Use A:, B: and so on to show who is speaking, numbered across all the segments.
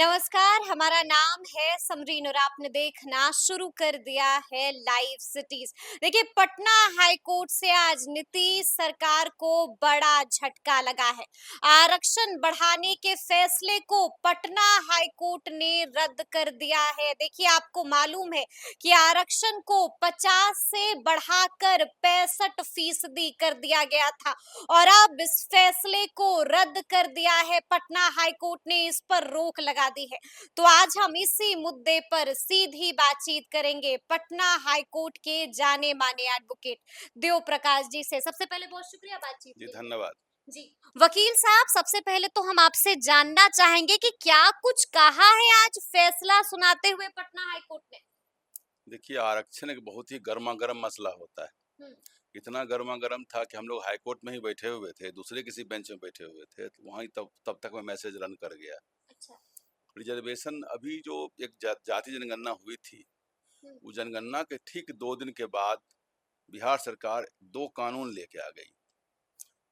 A: नमस्कार, हमारा नाम है समरीन और आपने देखना शुरू कर दिया है लाइव सिटीज। देखिए, पटना हाई कोर्ट से आज नीतीश सरकार को बड़ा झटका लगा है। आरक्षण बढ़ाने के फैसले को पटना हाई कोर्ट ने रद्द कर दिया है। देखिए, आपको मालूम है कि आरक्षण को 50 से बढ़ाकर 65% कर दिया गया था और अब इस फैसले को रद्द कर दिया है। पटना हाई कोर्ट ने इस पर रोक लगा दी है। तो आज हम इसी मुद्दे पर सीधी बातचीत करेंगे पटना हाई कोर्ट के जाने माने एडवोकेट देव प्रकाश जी से। सबसे पहले बहुत शुक्रिया बातचीत
B: जी
A: के लिए।
B: धन्यवाद।
A: जी, वकील साहब, सबसे पहले तो हम आपसे जानना चाहेंगे कि क्या कुछ कहा है आज फैसला सुनाते हुए पटना हाई कोर्ट ने।
B: देखिए, आरक्षण एक बहुत ही गरमा-गरम मसला होता है।
A: हम्म।
B: इतना गरमा-गरम था कि हम लोग हाई कोर्ट में ही बैठे हुए थे, दूसरे किसी बेंच में बैठे हुए थे, तो वहीं तब तब तक मैं मैसेज रन कर गया।
A: अच्छा।
B: रिजर्वेशन अभी जो एक जाति जनगणना हुई थी,
A: हम्म।
B: वो जनगणना के ठीक 2 दिन के बाद बिहार सरकार 2 कानून लेके आ गई।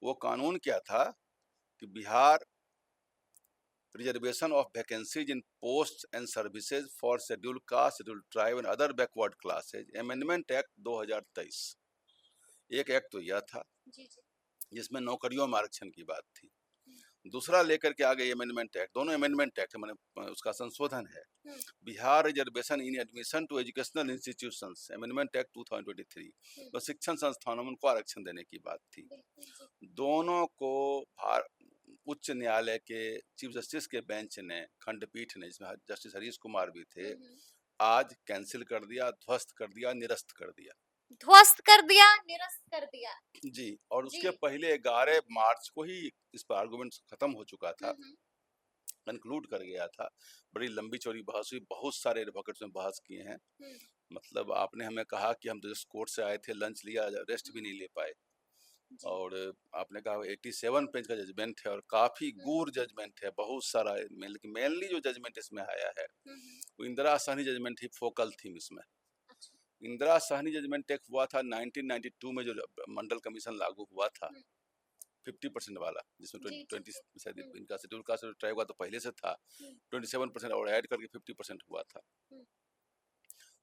B: वो कानून क्या था कि Bihar reservation of vacancies in post and services for scheduled caste, scheduled tribe and other backward classes amendment act 2023। एक एक्ट तो यह था
A: जी जी।
B: जिसमें नौकरियों में आरक्षण की बात थी।
A: हम्म।
B: दूसरा लेकर के आ गई अमेंडमेंट एक्ट, दोनों अमेंडमेंट एक्ट मैंने उसका संशोधन है।
A: हम्म।
B: Bihar reservation in admission to educational institutions amendment act 2023।
A: हम्म।
B: तो शिक्षण संस्थानों में उनको आरक्षण देने की बात थी।
A: बिल्कुल जी।
B: दोनों को उच्च न्यायालय के चीफ जस्टिस के बेंच ने, खंडपीठ ने, जिसमें जस्टिस हरीश कुमार भी थे, आज कैंसिल कर दिया, ध्वस्त कर दिया, निरस्त कर दिया।
A: ध्वस्त कर दिया, निरस्त कर दिया।
B: जी, और
A: जी।
B: उसके पहले 11 मार्च को ही इस पर आर्गुमेंट खत्म हो चुका था,
A: हम्म।
B: कंक्लूड कर गया था। बड़ी लंबी चौड़ी बहस हुई, बहुत सारे एडवोकेट्स में बहस किए हैं।
A: हम्म।
B: मतलब आपने हमें कहा कि हम तो जस्ट कोर्ट से आए थे, लंच लिया, रेस्ट भी नहीं ले पाए।
A: जी।
B: और आपने कहा 87 पेज का जजमेंट है और काफी
A: हम्म।
B: गूढ़ जजमेंट है, बहुत सारा। मेनली जो जजमेंट इसमें आया है
A: हम्म।
B: वो इंदिरा सहनी जजमेंट ही फोकल थीम इसमें।
A: अच्छा।
B: इंदिरा सहनी जजमेंट एक हुआ था 1992 में, जो मंडल कमीशन लागू हुआ था,
A: हम्म।
B: 50% वाला, जिसमें
A: जी जी
B: 20
A: जी।
B: शायद
A: हम्म।
B: इनका शेड्यूल कास्ट और ट्राइब का तो पहले से था।
A: हम्म।
B: 27% और ऐड करके 50% हुआ था।
A: हम्म।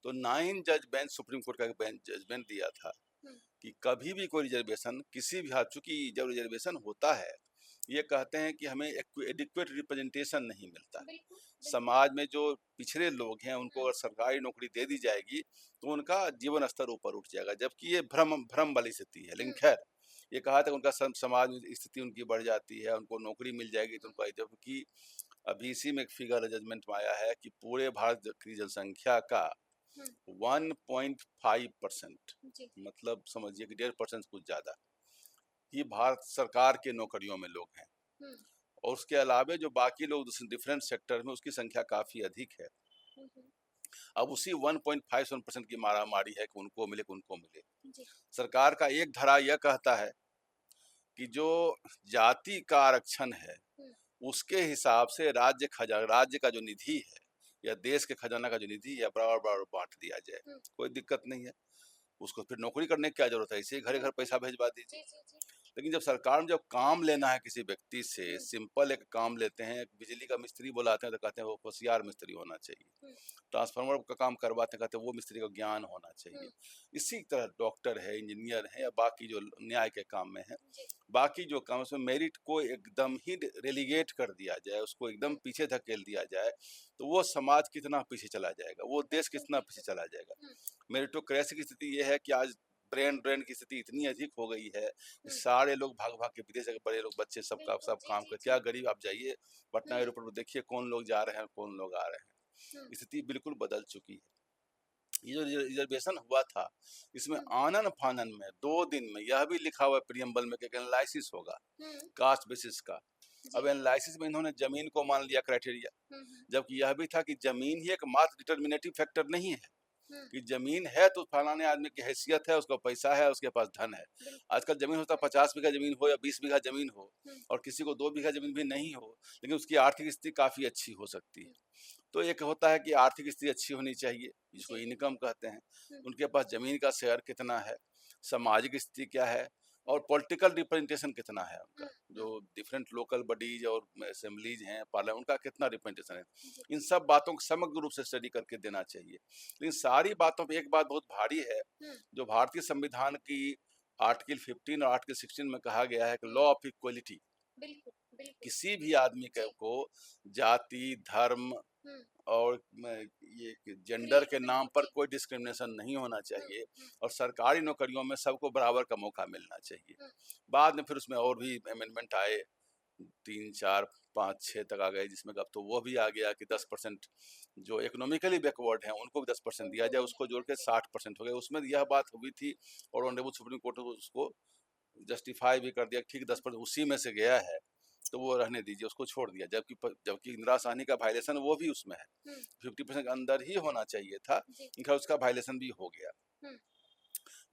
B: तो 9 जज बेंच, सुप्रीम कोर्ट का बेंच जजमेंट दिया था
A: हम्म।
B: कि कभी भी कोई रिजर्वेशन किसी भी हाथ, चूंकि जब रिजर्वेशन होता है, ये कहते हैं कि हमें एडिक्वेट रिप्रेजेंटेशन नहीं मिलता।
A: बिल्कुल बिल्कुल।
B: समाज में जो पिछड़े लोग हैं उनको
A: हम्म।
B: अगर सरकारी नौकरी दे दी जाएगी तो उनका जीवन स्तर ऊपर उठ जाएगा, जबकि ये भ्रम भ्रम वाली स्थिति है। लेकिन
A: हम्म।
B: खैर, ये कहा था कि उनका समाज में स्थिति उनकी बढ़ जाती है, उनको नौकरी मिल जाएगी तो उनको, जबकि अभी इसी में एक फिगर जजमेंट में आया है कि पूरे भारत की जनसंख्या का
A: हम्म।
B: 1.5%,
A: जी।
B: मतलब समझिए कि 1.5% कुछ ज्यादा ही भारत सरकार के नौकरियों में लोग हैं।
A: हम्म।
B: और उसके अलावे जो बाकी लोग डिफरेंट सेक्टर में, उसकी संख्या काफी अधिक है।
A: हम्म।
B: अब उसी 1.57% की मारामारी है कि उनको मिले, कि उनको मिले।
A: जी।
B: सरकार का एक धारा यह कहता है कि जो जाति का आरक्षण है
A: हम्म।
B: उसके हिसाब से राज्य का जो निधि है या देश के खजाना का जो निधि है, बराबर बराबर बांट दिया जाए।
A: हम्म।
B: कोई दिक्कत नहीं है, उसको फिर नौकरी करने की क्या जरूरत है, इसे घर घर
A: बिल्कुल।
B: पैसा भेजवा दीजिए।
A: जी जी जी।
B: लेकिन जब सरकार में जब काम लेना है किसी व्यक्ति से,
A: हम्म।
B: सिंपल एक काम लेते हैं, एक बिजली का मिस्त्री बुलाते हैं तो कहते हैं वो होशियार मिस्त्री होना चाहिए।
A: हम्म।
B: ट्रांसफार्मर का काम करवाते हैं, कहते हैं वो मिस्त्री का ज्ञान होना चाहिए।
A: हम्म।
B: इसी तरह डॉक्टर है, इंजीनियर है, या बाकी जो न्याय के काम में है,
A: जी।
B: बाकी जो काम, उसमें मेरिट को एकदम ही रेलीगेट कर दिया जाए, उसको एकदम
A: हम्म।
B: पीछे धकेल दिया जाए, तो वो समाज कितना पीछे चला जाएगा, वो देश
A: बिल्कुल
B: कितना पीछे
A: बिल्कुल।
B: चला जाएगा।
A: हम्म।
B: मेरिटोक्रेसी की स्थिति ये है कि आज ब्रेन ड्रेन की स्थिति इतनी अधिक हो गई है कि
A: हम्म।
B: सारे लोग भाग भाग के विदेश के बड़े लोग, बच्चे सबका
A: बिल्कुल
B: सब
A: जी
B: काम
A: जी
B: कर,
A: जी।
B: क्या गरीब, आप जाइए पटना
A: हम्म।
B: एयरपोर्ट पर, देखिए कौन लोग जा रहे हैं, कौन लोग आ रहे
A: हम्म।
B: हैं। स्थिति बिल्कुल बदल चुकी है। ये जो रिजर्वेशन हुआ था, इसमें
A: हम्म।
B: आनन फानन में 2 दिन में यह भी लिखा हुआ है प्रियम्बल में कि एनालिसिस होगा
A: हम्म।
B: कास्ट बेसिस का। अब
A: जी।
B: एनालिसिस में इन्होंने जमीन को मान लिया क्राइटेरिया,
A: हम्म।
B: जबकि यह भी था कि जमीन ही एक मात्र डिटर्मिनेटिव फैक्टर नहीं है,
A: हम्म।
B: कि जमीन है तो फलाने आदमी की हैसियत है, उसका पैसा है, उसके पास धन है।
A: बिल्कुल।
B: आजकल जमीन होता 50 बीघा जमीन हो या 20 बीघा जमीन हो,
A: हम्म।
B: और किसी को 2 बीघा जमीन भी नहीं हो, लेकिन उसकी आर्थिक स्थिति काफी अच्छी हो सकती है।
A: हम्म।
B: तो एक होता है कि आर्थिक स्थिति अच्छी होनी चाहिए, जिसको
A: जी।
B: इनकम कहते हैं,
A: हम्म।
B: उनके पास जमीन का शेयर कितना है, सामाजिक स्थिति क्या है, और पॉलिटिकल रिप्रेजेंटेशन कितना है उनका,
A: हम्म,
B: जो डिफरेंट लोकल बॉडीज और असेंबलीज हैं, पार्लियामेंट, उनका कितना रिप्रेजेंटेशन है।
A: जी,
B: इन सब बातों को समग्र रूप से स्टडी करके देना चाहिए। लेकिन सारी बातों पे एक बात बहुत भारी है,
A: हम्म,
B: जो भारतीय संविधान की आर्टिकल 15 और आर्टिकल 16 में कहा गया है कि लॉ ऑफ इक्वलिटी,
A: बिल्कुल बिल्कुल।
B: किसी भी आदमी
A: जी,
B: को जाति, धर्म
A: हम्म,
B: और ये जेंडर के
A: क्रिएटिविटी,
B: नाम पर
A: जी,
B: कोई डिस्क्रिमिनेशन नहीं होना
A: हम्म,
B: चाहिए,
A: हम्म,
B: और सरकारी नौकरियों में सबको बराबर का मौका मिलना चाहिए।
A: हम्म,
B: बाद में फिर उसमें और भी अमेंडमेंट आए, 3, 4, 5, 6 तक आ गए, जिसमें अब तो वो भी आ गया कि
A: हम्म,
B: 10% जो इकोनॉमिकली बैकवर्ड हैं उनको भी 10% दिया
A: उनको
B: जाए,
A: भी
B: उसको जोड़
A: मिलना
B: के
A: चाहिए।
B: 60% हो गया। उसमें यह बात हुई थी और ऑनरेबल सुप्रीम कोर्ट ने उसको जस्टिफाई भी कर दिया, ठीक 10% उसी में से गया है तो वो रहने दीजिए, उसको छोड़ दिया, जबकि इंदिरा साहनी का वायलेशन वो भी उसमें है,
A: हम्म,
B: 50% के अंदर ही होना चाहिए था,
A: जी,
B: इनका उसका वायलेशन भी हो गया।
A: हम्म।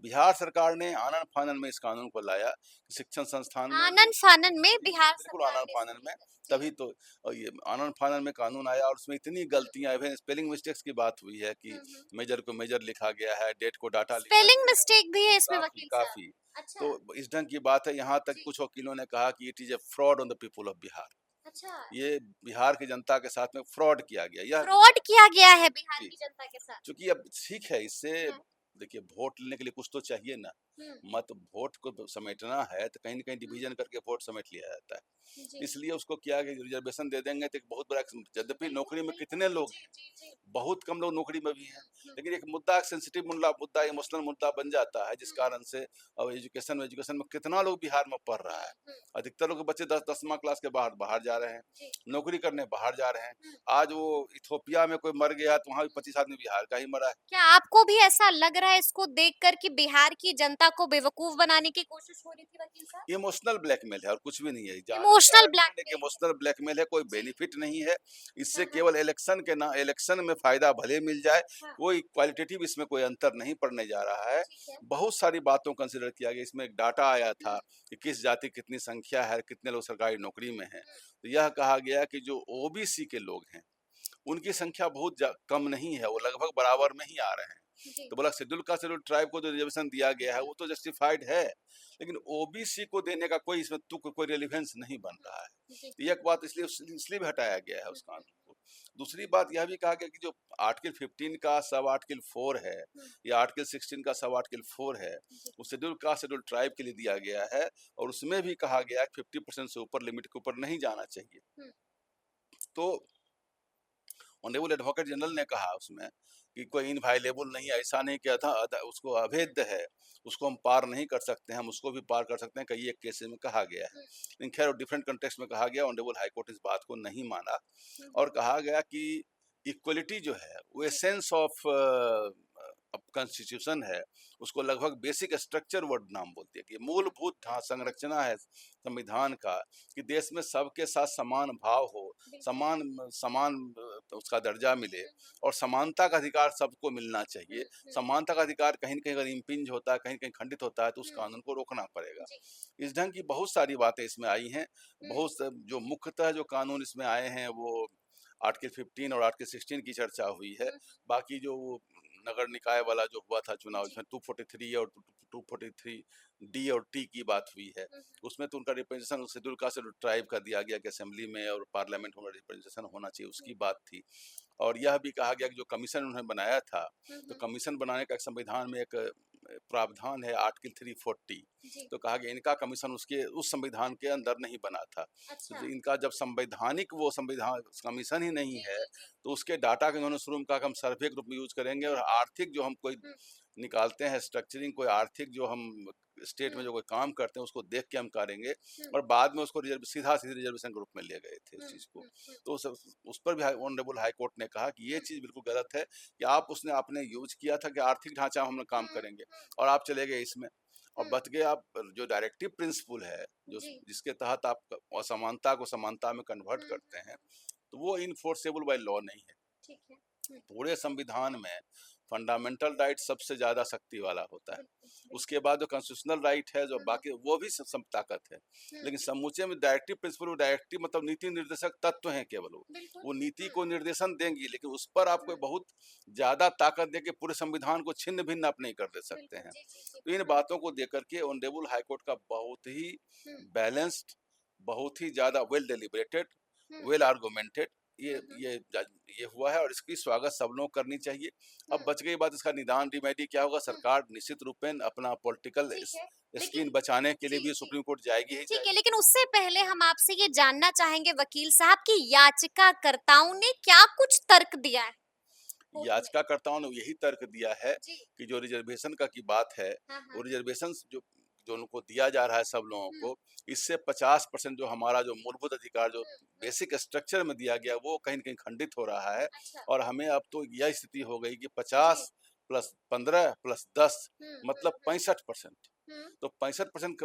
B: बिहार सरकार ने आनन फानन में इस कानून को लाया कि शिक्षण संस्थान में जो,
A: आनन फानन में
B: जी,
A: बिहार
B: बिल्कुल
A: सरकार
B: आनन
A: ने इसको
B: फानन में,
A: लाया। जी,
B: तभी तो ये आनन फानन में कानून आया और उसमें इतनी
A: हम्म,
B: गलतियां, इवन स्पेलिंग मिस्टेक्स की बात हुई है कि
A: हम्म।
B: मेजर को मेजर लिखा गया है, डेट को डाटा लिखा
A: स्पेलिंग
B: गया है,
A: मिस्टेक भी है इसमें
B: काफी
A: वकील साहब।
B: काफी।
A: अच्छा।
B: तो इस ढंग की बात है, यहाँ तक
A: जी,
B: कुछ वकीलों ने कहा कि it is a fraud on the people of Bihar,
A: अच्छा।
B: ये बिहार की जनता के साथ में फ्रॉड किया गया। यह,
A: फ्रॉड किया गया है बिहार
B: जी,
A: की जनता के साथ।
B: चूंकि अब ठीक है, इससे
A: हाँ,
B: देखिए वोट लेने के लिए कुछ तो चाहिए ना,
A: हम्म,
B: मत वोट को समेटना है तो कहीं न कहीं
A: हम्म,
B: डिवीजन करके वोट समेट लिया जाता है।
A: जी,
B: इसलिए उसको किया कि रिजर्वेशन दे देंगे तो एक बहुत बड़ा, यद्यपि
A: बिल्कुल
B: नौकरी में
A: बिल्कुल।
B: कितने लोग
A: जी
B: हैं,
A: जी जी।
B: बहुत कम लोग नौकरी में भी हैं,
A: हम्म,
B: लेकिन एक मुद्दा, सेंसिटिव मुद्दा, इमोशनल मुद्दा बन जाता है, जिस
A: हम्म,
B: कारण से अब एजुकेशन में कितना लोग बिहार में पढ़ रहा है,
A: हम्म,
B: अधिकतर लोग के बच्चे 10वीं क्लास के बाहर बाहर जा रहे हैं,
A: जी,
B: नौकरी करने बाहर जा रहे हैं।
A: हम्म,
B: आज वो इथोपिया में कोई मर गया तो वहां भी 25 आदमी बिहार का ही मरा है।
A: क्या आपको भी ऐसा लग रहा है इसको देखकर कि बिहार की जनता को बेवकूफ बनाने की कोशिश हो रही थी वकील साहब?
B: इमोशनल ब्लैकमेल है और कुछ भी नहीं है। जानने का
A: इमोशनल
B: आर्गुमेंट है कि
A: ब्लैकमेल है।
B: इमोशनल ब्लैकमेल है, कोई
A: जी,
B: बेनिफिट नहीं है। इससे
A: हाँ, हाँ,
B: केवल इलेक्शन में फायदा भले मिल जाए,
A: हाँ,
B: कोई क्वालिटेटिव इसमें कोई अंतर नहीं पड़ने जा रहा है।
A: ठीक है।
B: बहुत सारी बातों को कंसिडर किया गया। इसमें एक डाटा आया
A: हम्म,
B: था कि किस जाति की कितनी संख्या है, कितने लोग सरकारी नौकरी में हैं।
A: हम्म,
B: तो यह कहा गया कि जो ओबीसी के लोग हैं, उनकी संख्या बहुत कम नहीं है, वो लगभग बराबर में ही आ रहे हैं।
A: जी,
B: तो बोला शेड्यूल कास्ट शेड्यूल ट्राइब को जो रिजर्वेशन दिया गया है वो तो जस्टिफाइड है, लेकिन ओबीसी को देने का कोई इसमें कोई रेलिवेंस नहीं बन रहा है।
A: जी,
B: तो एक बात इसलिए भी हटाया गया है उस कानून को। दूसरी बात यह भी कहा गया कि जो आर्टिकल 15 का सब आर्टिकल 4 है
A: हम्म,
B: या आर्टिकल 16 का सब आर्टिकल 4 है,
A: जी,
B: वो शेड्यूल कास्ट शेड्यूल ट्राइब के लिए दिया गया है, और उसमें भी कहा गया है 50% से ऊपर लिमिट के ऊपर नहीं जाना चाहिए।
A: हम्म,
B: तो ऑनरेबल एडवोकेट जनरल ने कहा उसमें कि कोई इनवायलेबल नहीं है, ऐसा नहीं किया था, उसको अवैध है, उसको हम पार नहीं कर सकते हैं, हम उसको भी पार कर सकते हैं, कई एक केसेस में कहा गया है।
A: हम्म,
B: लेकिन खैर डिफरेंट कंटेक्स्ट में कहा गया, ऑनरेबल हाई कोर्ट इस बात को नहीं माना और
A: हम्म,
B: कहा गया कि इक्वलिटी जो है वो
A: जी,
B: एसेंस ऑफ कॉन्स्टिट्यूशन है, उसको लगभग बेसिक स्ट्रक्चर वर्ड नाम बोलती है कि
A: हाँ,
B: मूलभूत संरचना है संविधान का, कि देश में सबके साथ समान भाव हो,
A: बिल्कुल।
B: समान समान उसका दर्जा मिले,
A: हम्म,
B: और समानता का अधिकार सबको मिलना
A: हम्म,
B: चाहिए।
A: हम्म,
B: समानता का अधिकार कहीं न कहीं अगर इम्पिंज होता है, कहीं कहीं खंडित होता है तो उस
A: हम्म,
B: कानून को रोकना पड़ेगा।
A: जी,
B: इस ढंग की बहुत सारी बातें इसमें आई हैं।
A: हम्म,
B: बहुत जो मुख्यतः जो कानून इसमें आए हैं वो आर्टिकल 15 और आर्टिकल 16 की चर्चा हुई है।
A: हम्म,
B: बाकी जो वो नगर निकाय वाला जो हुआ था चुनाव,
A: जी,
B: जिसमें 243 और 243 डी और टी की बात हुई है,
A: हम्म,
B: उसमें तो उनका representation schedule caste schedule tribe का दिया गया कि असेंबली में और पार्लियामेंट में रिप्रेजेंटेशन होना चाहिए, उसकी बात थी। और यह भी कहा गया कि जो कमीशन उन्होंने बनाया था, तो
A: हम्म,
B: कमीशन बनाने का एक संविधान में एक प्रावधान है आर्टिकल 340,
A: जी,
B: तो कहा गया इनका कमीशन उसके उस संविधान के अंदर नहीं बना था। तो
A: अच्छा,
B: इनका जब संवैधानिक वो संविधान कमीशन ही नहीं
A: जी
B: है,
A: जी जी,
B: तो उसके डाटा के इन्होंने शुरू में कहा कि हम सर्वे के रूप में यूज करेंगे, और आर्थिक जो हम कोई
A: हम्म,
B: निकालते हैं स्ट्रक्चरिंग, कोई आर्थिक जो हम स्टेट में
A: हम्म,
B: जो कोई काम करते हैं उसको देख के हम करेंगे,
A: हम्म,
B: और बाद में उसको रिजर्व सीधा सीधे रिजर्वेशन के रूप में ले गए थे इस चीज को।
A: हम्म,
B: तो उस पर भी ऑनरेबल हाई कोर्ट ने कहा कि ये
A: हम्म,
B: चीज बिल्कुल गलत है कि आप उसने आपने यूज किया था कि आर्थिक ढांचा हम लोग काम
A: हम्म,
B: करेंगे, और आप चले गए इसमें और
A: हम्म,
B: बच गए आप। जो डायरेक्टिव प्रिंसिपल है, जो
A: जी,
B: जिसके तहत आप असमानता को समानता में कन्वर्ट
A: हम्म,
B: करते हैं, तो वो इनफोर्सेबल बाय लॉ नहीं है।
A: ठीक है।
B: पूरे संविधान में फंडामेंटल राइट सबसे ज्यादा शक्ति वाला होता है। उसके बाद जो कॉन्स्टिट्यूशनल राइट है, जो बाकी वो भी सब ताकत है, लेकिन समूचे में डायरेक्टिव प्रिंसिपल, डायरेक्टिव मतलब नीति निर्देशक तत्व हैं केवल वो नीति को निर्देशन देंगी, लेकिन उस पर आपको बहुत ज्यादा ताकत दे के पूरे संविधान को छिन्न भिन्न आप नहीं कर दे सकते हैं। तो इन बातों को देकर के ऑनरेबल हाईकोर्ट का बहुत ही बैलेंस्ड, बहुत ही ज्यादा वेल डिलिब्रेटेड, वेल आर्गुमेंटेड ये हुआ है, और इसकी स्वागत सब लोग करनी चाहिए। अब बच गई बात इसका निदान रिमेडी क्या होगा। सरकार निश्चित रूपेण अपना पॉलिटिकल स्किन बचाने के लिए भी सुप्रीम कोर्ट जाएगी ही
A: ठीक है,
B: जाएगी।
A: लेकिन उससे पहले हम आपसे ये जानना चाहेंगे वकील साहब कि याचिकाकर्ताओं ने क्या कुछ तर्क दिया है कोर्ट में?
B: याचिकाकर्ताओं ने यही तर्क दिया है
A: जी।
B: कि जो रिजर्वेशन का की बात है,
A: हाँ,
B: वो
A: हाँ।
B: रिजर्वेशन जो जो उनको दिया जा रहा है सब लोगों को, इससे 50% जो हमारा जो मूलभूत अधिकार जो बेसिक स्ट्रक्चर में दिया गया वो कहीं न कहीं खंडित हो रहा है।
A: अच्छा।
B: और हमें अब तो यह स्थिति हो गई कि 50 प्लस 15 प्लस 10 मतलब 65%। तो 65%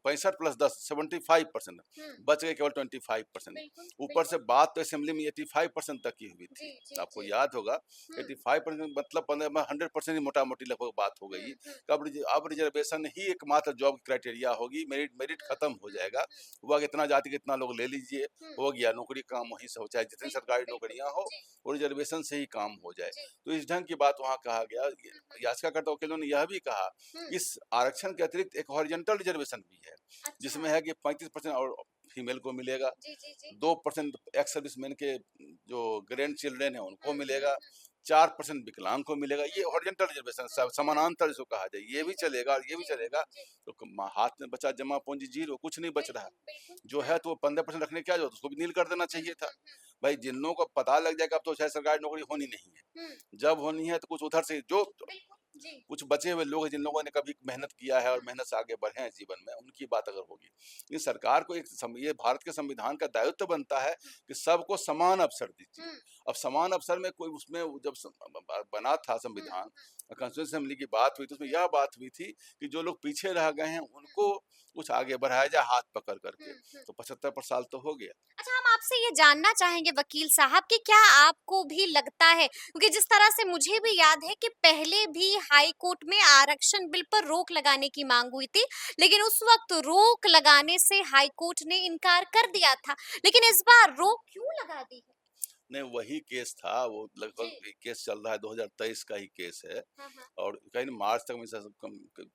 B: 65 प्लस 10 75%, बच गए केवल 25%। ऊपर से बात तो असेंबली में 85% तक की हुई थी। आपको याद होगा 85% मतलब 100% ही मोटा मोटी लगभग बात हो गई। अब रिजर्वेशन ही एकमात्र जॉब क्राइटेरिया होगी, मेरिट मेरिट खत्म हो जाएगा। हुआ कि इतना जाति के इतना लोग ले लीजिए, हो गया, नौकरी काम वहीं से हो, चाहे जितनी सरकारी नौकरियां हो वो रिजर्वेशन से ही काम हो जाए। तो इस ढंग की बात वहाँ कहा गया। याचिकाकर्ता वकीलों ने यह भी कहा इस आरक्षण के अतिरिक्त एक हॉरिजॉन्टल रिजर्वेशन भी है, जिसमें है कि 35% और फीमेल को मिलेगा, 2% एक्स सर्विसमैन के जो ग्रैंड चिल्ड्रेन है उनको मिलेगा, 4% विकलांग को मिलेगा। ये हॉरिजॉन्टल रिजर्वेशन समानांतर जिसको कहा जाए, ये भी चलेगा, ये भी चलेगा। तो हाथ में बचा जमा पूंजी जीरो, कुछ नहीं बच रहा जो है। तो 15% रखने क्या जरूरत, उसको भी नील कर देना चाहिए था। भाई जिन लोगों को पता लग जाएगा अब तो शायद सरकारी नौकरी होनी नहीं है, जब होनी है तो कुछ उधर से जो कुछ बचे हुए लोग हैं जिन लोगों ने कभी मेहनत किया है और मेहनत से आगे बढ़े हैं जीवन में, उनकी बात अगर होगी। लेकिन सरकार को ये भारत के संविधान का दायित्व बनता है कि सबको समान अवसर दीजिए। अब समान अवसर में कोई उसमें जब बना था संविधान, कॉन्स्टिट्यूशन असेंबली की बात हुई तो उसमें यह बात हुई थी कि जो लोग पीछे रह गए हैं उनको कुछ आगे बढ़ाया जाए हाथ पकड़ करके। तो 75 साल तो हो गया।
A: अच्छा, हम आपसे ये जानना चाहेंगे वकील साहब कि क्या आपको भी लगता है, क्योंकि जिस तरह से मुझे भी याद है कि पहले भी हाई कोर्ट में आरक्षण बिल पर रोक लगाने की मांग हुई थी, लेकिन उस वक्त रोक लगाने से हाई कोर्ट ने इनकार कर दिया था, लेकिन इस बार रोक क्यों लगा दी है?
B: नहीं, वही केस था, वो लगभग केस चल रहा है, 2023 का ही केस है।
A: हाँ, हाँ।
B: और कहीं मार्च तक में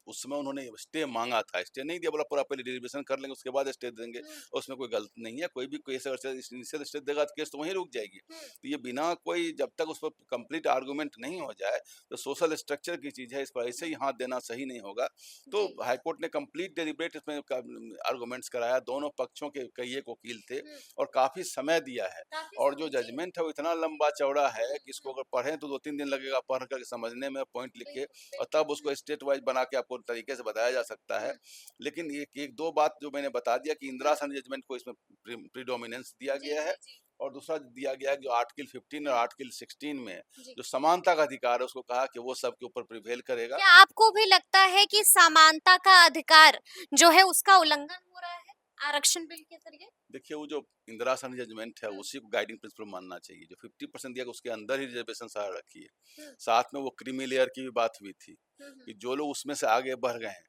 B: उस समय उन्होंने स्टे मांगा था, स्टे नहीं दिया, बोला पूरा पहले डिलीवरेशन कर लेंगे उसके बाद स्टे देंगे। उसमें कोई गलती नहीं है, कोई भी केस अगर इनिशियल स्टे देगा तो केस तो वहीं रुक जाएगी। तो ये बिना कोई, जब तक उस पर कंप्लीट आर्गूमेंट नहीं हो जाए, तो सोशल स्ट्रक्चर की चीज है, इस पर ऐसे ही हाथ देना सही नहीं होगा। तो हाईकोर्ट ने कंप्लीट डिलिब्रेट इसमें आर्गूमेंट्स कराया, दोनों पक्षों के कई एक वकील थे और काफी समय दिया है। और जो जजमेंट है वो इतना लंबा चौड़ा है कि इसको अगर पढ़ें तो 2-3 दिन लगेगा पढ़ करके समझने में, पॉइंट लिख के, और तब उसको स्टेट वाइज बना के आपको तरीके से बताया जा सकता है। लेकिन एक दो बात जो मैंने बता दिया कि इंदिरा आसन जजमेंट को इसमें प्रीडोमिनेंस दिया गया है, और दूसरा दिया गया है जो आर्टिकल 15 और आर्टिकल 16 में जो समानता का अधिकार है उसको कहा कि वो सबके ऊपर प्रिवेल करेगा।
A: क्या आपको भी लगता है कि समानता का अधिकार जो है उसका उल्लंघन हो रहा है आरक्षण बिल के जरिए?
B: देखिए, वो जो इंदिरा आसन जजमेंट है उसी को गाइडिंग प्रिंसिपल मानना चाहिए। जो 50% दिया उसके अंदर ही रिजर्वेशन सारा रखी है। साथ में वो क्रीमी लेयर की भी बात हुई थी कि जो लोग उसमें से आगे बढ़ गए हैं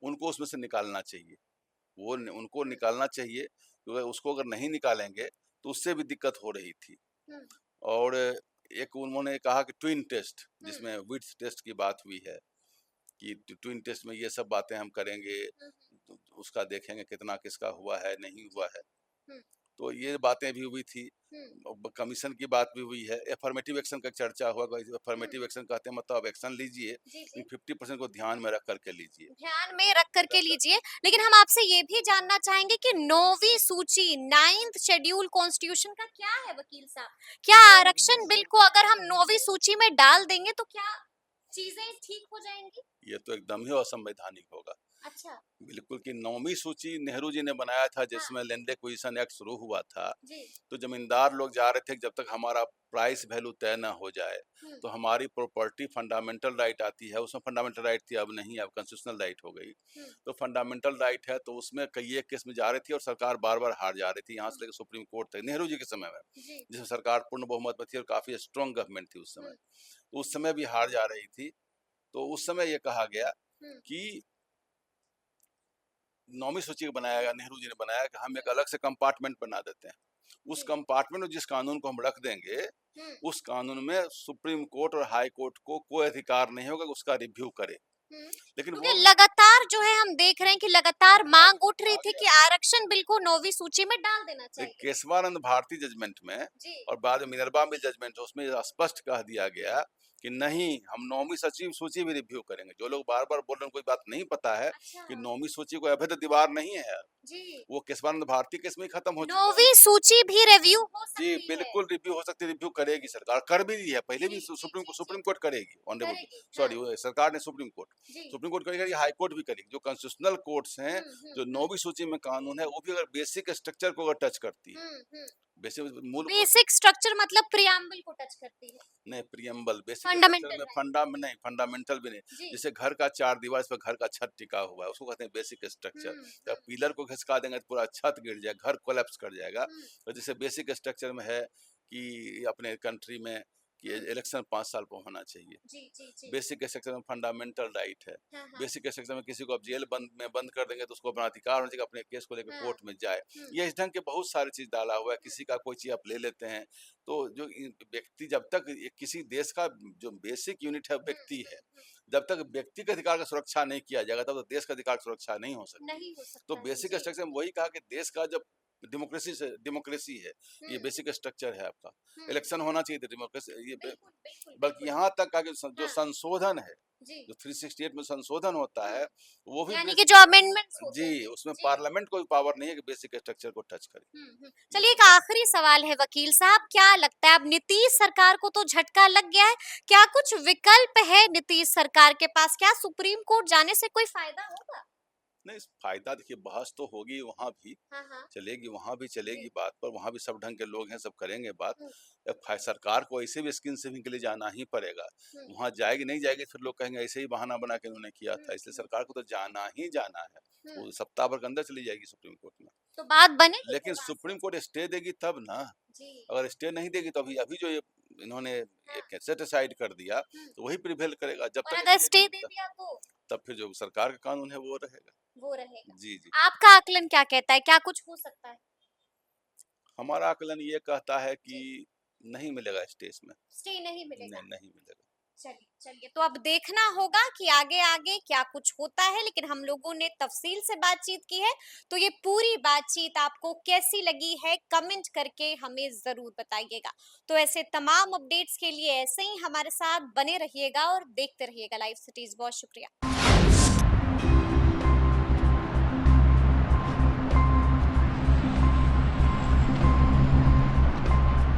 B: उनको उसमें से निकालना चाहिए, उनको निकालना चाहिए, क्योंकि उसको अगर नहीं निकालेंगे तो उससे भी दिक्कत हो रही थी। और एक उन्होंने कहा कि ट्विन टेस्ट, जिसमें विड्थ टेस्ट की बात हुई है कि ट्विन टेस्ट में ये सब बातें हम करेंगे, तो उसका देखेंगे कितना किसका हुआ है नहीं हुआ है। तो ये बातें भी हुई थी। कमीशन की बात भी हुई है, अफर्मेटिव एक्शन का चर्चा हुआ। अफर्मेटिव एक्शन कहते हैं मतलब एक्शन लीजिए, 50% को ध्यान में रख करके लीजिए।
A: ध्यान में रख करके लीजिए, लेकिन हम आपसे ये भी जानना चाहेंगे कि 9वीं सूची 9th शेड्यूल कॉन्स्टिट्यूशन का क्या है वकील साहब? क्या आरक्षण बिल को अगर हम 9वीं सूची में डाल देंगे तो क्या चीजें ठीक हो जाएंगी?
B: ये तो एकदम ही असंवैधानिक होगा।
A: अच्छा।
B: बिल्कुल कि 9वीं सूची नेहरू जी ने बनाया था,
A: हाँ।
B: जिसमें लैंड एक्विजिशन एक्ट शुरू हुआ था।
A: जी।
B: तो जमींदार लोग जा रहे थे कि जब तक हमारा प्राइस वैल्यू तय ना हो जाए,
A: हुँ।
B: तो हमारी प्रॉपर्टी फंडामेंटल राइट आती है। उसमें फंडामेंटल राइट थी, अब नहीं, अब कॉन्स्टिट्यूशनल राइट हो गई।
A: हुँ।
B: तो फंडामेंटल राइट है, तो उसमें कई एक केस में जा रही थी और सरकार बार-बार हार जा रही थी, यहाँ
A: हुँ।
B: से लेकर सुप्रीम कोर्ट तक, नेहरू जी के समय में,
A: जी।
B: जिसमें सरकार पूर्ण बहुमत में थी और काफ़ी स्ट्रॉन्ग गवर्नमेंट थी उस समय।
A: हुँ।
B: तो उस समय भी हार जा रही थी। तो उस समय ये कहा गया
A: हुँ।
B: कि 9वीं सूची को बनाया गया, नेहरू जी ने बनाया कि हम एक
A: हुँ।
B: अलग से कंपार्टमेंट बना देते हैं। उस
A: जी।
B: कंपार्टमेंट में जिस कानून को हम रख देंगे,
A: हुँ।
B: उस कानून में सुप्रीम कोर्ट और हाई कोर्ट को कोई अधिकार नहीं होगा कि उसका रिव्यू करे।
A: हुँ।
B: लेकिन
A: क्योंकि
B: वो भी
A: लगातार जो है हम देख रहे हैं कि
B: हाँ,
A: लगातार मांग उठ रही
B: आ
A: थी कि
B: गया।
A: आरक्षण बिल को 9वीं सूची में डाल देना
B: एक
A: चाहिए।
B: केशवानंद भारती जजमेंट में
A: जी।
B: और बाद में मिनर्वा मिल जजमेंट, उसमें स्पष्ट कह दिया गया कि नहीं, हम 9वीं सचिव सूची भी रिव्यू करेंगे। जो लोग बार-बार बोल रहे हैं, कोई बात नहीं पता है
A: अच्छा।
B: कि 9वीं सूची कोई अभेद दीवार नहीं है।
A: जी।
B: वो केशवानंद भारती केस में ही खत्म हो चुका है।
A: 9वीं सूची भी रिव्यू हो
B: जी,
A: सकती है।
B: बिल्कुल रिव्यू हो सकती है, रिव्यू करेगी सरकार, कर भी रही है, पहले भी
A: जी, जी, जी, जी।
B: सुप्रीम कोर्ट करेगी, ऑनरेबल
A: करेगी,
B: सॉरी
A: हाँ।
B: वो सरकार ने
A: जी।
B: सुप्रीम कोर्ट करेगी, हाई कोर्ट भी करेगी। जो कॉन्स्टिट्यूशनल कोर्ट्स हैं,
A: हुँ, हुँ,
B: जो
A: हुँ।
B: 9वीं सूची में कानून है, वो भी अगर बेसिक स्ट्रक्चर को अगर टच करती है,
A: हुँ, हुँ।
B: बेसिक मूलभूत
A: बेसिक स्ट्रक्चर मतलब प्रियम्बल को टच करती है।
B: नहीं, प्रियम्बल बेसिक स्ट्रक्चर
A: फंडामेंटल
B: में
A: राइट।
B: फंडा में नहीं, फंडामेंटल भी नहीं।
A: जी।
B: जैसे घर का चार दीवार, इस पे घर का छत टिका हुआ है, उसको कहते हैं बेसिक
A: हुँ,
B: स्ट्रक्चर। या
A: हुँ,
B: पिलर को खिसका देंगे तो पूरा छत गिर जाए, घर कोलैप्स कर जाएगा।
A: हुँ,
B: तो जैसे बेसिक स्ट्रक्चर में है कि अपने कंट्री में कि
A: हुँ।
B: इलेक्शन 5 साल पर होना चाहिए।
A: जी, जी, जी।
B: बेसिक स्ट्रक्चर में फंडामेंटल राइट है।
A: हाँ, हाँ।
B: बेसिक स्ट्रक्चर में किसी को आप जेल बंद कर देंगे, तो उसको अपना अधिकार होना चाहिए कि अपने केस को लेकर
A: हाँ।
B: कोर्ट में जाए।
A: हुँ,
B: ये इस ढंग के बहुत सारी चीज़ डाला हुआ है,
A: हुँ,
B: किसी का कोई चीज़ आप ले लेते हैं, तो जो व्यक्ति, जब तक किसी देश का जो बेसिक यूनिट है
A: हुँ,
B: व्यक्ति
A: हुँ,
B: है,
A: हुँ।
B: जब तक व्यक्ति के अधिकार का सुरक्षा नहीं किया जाएगा, तब तक देश का अधिकार की सुरक्षा नहीं हो सकती।
A: नहीं हो
B: तो
A: सकता है।
B: बेसिक
A: जी।
B: स्ट्रक्चर में वही कहा कि देश का जब डेमोक्रेसी है, ये
A: हुँ,
B: बेसिक स्ट्रक्चर है आपका।
A: हुँ।
B: इलेक्शन होना चाहिए था, डेमोक्रेसी ये
A: बिल्कुल, बिल्कुल,
B: बल्कि
A: बिल्कुल।
B: यहाँ तक का कि जो
A: हाँ।
B: संशोधन है,
A: जी।
B: जो 368 में संशोधन होता
A: हुँ।
B: है, वो भी
A: यानी कि
B: बेस
A: जो अमेंडमेंट्स होते
B: जी,
A: हैं।
B: उसमें
A: जी।
B: पार्लियामेंट को भी पावर नहीं है कि बेसिक स्ट्रक्चर को टच करे।
A: हुँ, हुँ।
B: ये
A: चलिए एक
B: सब
A: आखिरी सवाल है वकील साहब, क्या लगता है अब नीतीश सरकार को तो झटका लग गया है, क्या कुछ विकल्प है नीतीश सरकार के पास? क्या सुप्रीम कोर्ट जाने से कोई फायदा होगा?
B: नहीं, फ़ायदा देखिए, बहस तो होगी वहाँ भी,
A: हाँ, हाँ।
B: चलेगी वहाँ भी, चलेगी
A: जी।
B: बात पर, वहाँ भी सब ढंग के लोग हैं, सब करेंगे बात।
A: हुँ,
B: सरकार को ऐसे भी स्किन सेविंग के लिए जाना ही पड़ेगा।
A: हुँ,
B: वहाँ जाएगी, नहीं जाएगी, फिर लोग कहेंगे ऐसे ही बहाना बना के इन्होंने किया
A: हुँ,
B: था, इसलिए
A: हुँ,
B: सरकार को तो जाना ही जाना है।
A: हुँ।
B: वो सप्ताह भर के अंदर चली जाएगी सुप्रीम कोर्ट में।
A: तो बात बनेगी फिर
B: लेकिन
A: वहाँ से?
B: सुप्रीम कोर्ट स्टे देगी तब ना।
A: जी।
B: अगर स्टे नहीं देगी तो अभी अभी जो ये इन्होंने
A: हाँ।
B: एक सेट असाइड कर दिया,
A: हुँ।
B: तो वही प्रिवेल करेगा। जब
A: और
B: तक
A: अगर
B: स्टे नहीं
A: स्टे दे
B: देता,
A: दिया तो
B: तब फिर जो सरकार का कानून है वो रहेगा।
A: वो रहेगा।
B: जी, जी।
A: आपका आकलन क्या कहता है? क्या कुछ हो सकता है?
B: हमारा आकलन ये कहता है कि
A: जी।
B: नहीं मिलेगा स्टे इसमें।
A: स्टे नहीं
B: नहीं,
A: मिलेगा।
B: नहीं मिलेगा।
A: चलिए, चलिए तो अब देखना होगा कि आगे-आगे क्या कुछ होता है, लेकिन हम लोगों ने तफ़सील से बातचीत की है, तो ये पूरी बातचीत आपको कैसी लगी है, कमेंट करके हमें ज़रूर बताइएगा। तो ऐसे तमाम अपडेट्स के लिए ऐसे ही हमारे साथ बने रहिएगा और देखते रहिएगा लाइव सिटीज़। बहुत शुक्रिया।